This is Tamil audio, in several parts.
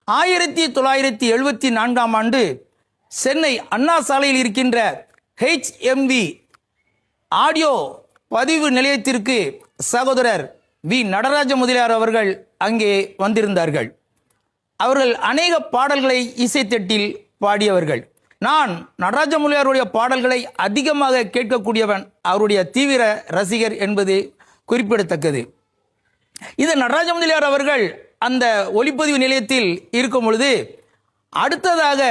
1974ஆம் ஆண்டு சென்னை அண்ணா சாலையில் இருக்கின்ற HMV ஆடியோ பதிவு நிலையத்திற்கு சகோதரர் வி நடராஜ முதலியார் அவர்கள் அங்கே வந்திருந்தார்கள். அவர்கள் அநேக பாடல்களை இசைத்தட்டில் பாடியவர்கள். நான் நடராஜ முதலியாருடைய பாடல்களை அதிகமாக கேட்கக்கூடியவன், அவருடைய தீவிர ரசிகர் என்பது குறிப்பிடத்தக்கது. இது நடராஜ முதலியார் அவர்கள் அந்த ஒலிப்பதிவு நிலையத்தில் இருக்கும் பொழுது அடுத்ததாக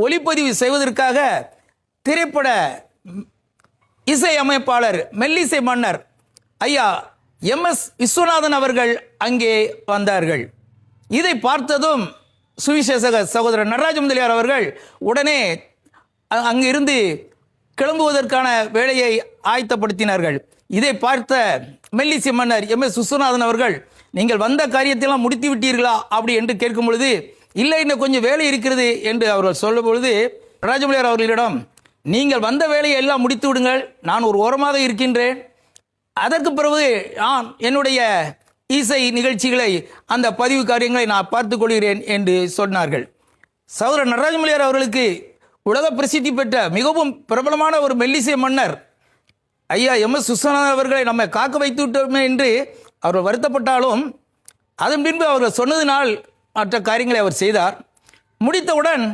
ஒலிப்பதிவு செய்வதற்காக திரைப்பட இசை அமைப்பாளர் மெல்லிசை மன்னர் ஐயா MS விஸ்வநாதன் அவர்கள் அங்கே வந்தார்கள். இதை பார்த்ததும் சுவிசேஷக சகோதரர் நடராஜ முதலியார் அவர்கள் உடனே அங்கிருந்து கிளம்புவதற்கான வேலையை ஆயத்தப்படுத்தினார்கள். இதை பார்த்த மெல்லிசை மன்னர் MS விஸ்வநாதன் அவர்கள், நீங்கள் வந்த காரியத்தையெல்லாம் முடித்து விட்டீர்களா அப்படி என்று கேட்கும் பொழுது, இல்லை இன்னும் கொஞ்சம் வேலை இருக்கிறது என்று அவர்கள் சொல்லும் பொழுது, நடராஜ முதலியார் அவர்களிடம், நீங்கள் வந்த வேலையை எல்லாம் முடித்து விடுங்கள், நான் ஒரு ஓரமாக இருக்கின்றேன், அதற்கு பிறகு நான் என்னுடைய இசை நிகழ்ச்சிகளை அந்த பதிவு காரியங்களை நான் பார்த்துக் கொள்கிறேன் என்று சொன்னார்கள். சகோதரர் நடராஜ முதலியார் அவர்களுக்கு உலக பிரசித்தி பெற்ற மிகவும் பிரபலமான ஒரு மெல்லிசை மன்னர் ஐயா MS விஸ்வநாதன் அவர்களை நம்ம காக்க வைத்து விட்டோமே என்று அவர் வருத்தப்பட்டாலும் அதன் பின்பு அவர்கள் சொன்னதினால் மற்ற காரியங்களை அவர் செய்தார். முடித்தவுடன்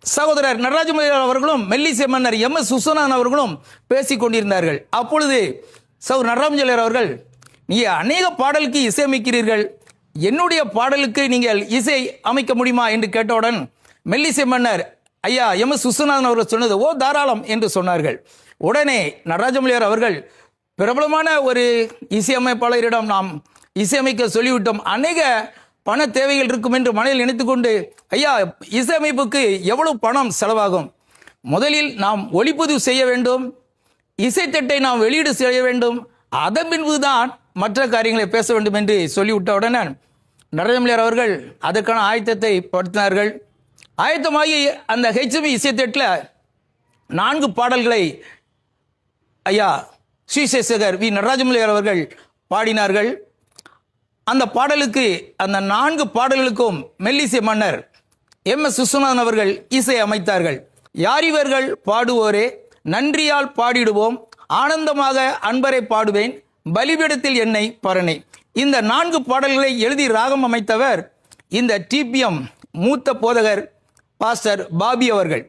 சகோதரர் நடராஜ முதலியார் அவர்களும் மெல்லிசை மன்னர் MS விஸ்வநாதன் அவர்களும் பேசிக் கொண்டிருந்தார்கள். அப்பொழுது சகோதரர் நடராஜ முதலியார் அவர்கள், நீங்கள் அநேக பாடலுக்கு இசையமைக்கிறீர்கள், என்னுடைய பாடலுக்கு நீங்கள் இசை அமைக்க முடியுமா என்று கேட்டவுடன் மெல்லிசை மன்னர் ஐயா MS விஸ்வநாதன் அவர்கள் சொன்னது, ஓ தாராளம் என்று சொன்னார்கள். உடனே நடராஜ முதலியார் அவர்கள், பிரபலமான ஒரு இசையமைப்பாளரிடம் நாம் இசையமைக்க சொல்லிவிட்டோம், அநேக பண தேவைகள் இருக்கும் என்று மனதில் நினைத்துக்கொண்டு, ஐயா இசையமைப்புக்கு எவ்வளவு பணம் செலவாகும், முதலில் நாம் ஒலிப்பதிவு செய்ய வேண்டும், இசைத்தட்டை நாம் வெளியீடு செய்ய வேண்டும், அதன் பின்புதான் மற்ற காரியங்களை பேச வேண்டும் என்று சொல்லிவிட்டவுடனே நடராஜ முதலியார் அவர்கள் அதற்கான ஆயத்தத்தை படுத்தினார்கள். ஆயத்தமாகி அந்த HMV இசைத்தட்டில் 4 பாடல்களை ஐயா சுவிசேஷகர் வி நடராஜ முதலியார் அவர்கள் பாடினார்கள். அந்த பாடலுக்கு அந்த 4 பாடல்களுக்கும் மெல்லிசை மன்னர் MS விஸ்வநாதன் அவர்கள் இசை அமைத்தார்கள். யார் இவர்கள் பாடுவோரே, நன்றியால் பாடிடுவோம், ஆனந்தமாக அன்பரை பாடுவேன், பலிபீடத்தில் என்னை பரணே. இந்த 4 பாடல்களை எழுதி ராகம் அமைத்தவர் இந்த TPM மூத்த போதகர் பாஸ்டர் பாபி அவர்கள்.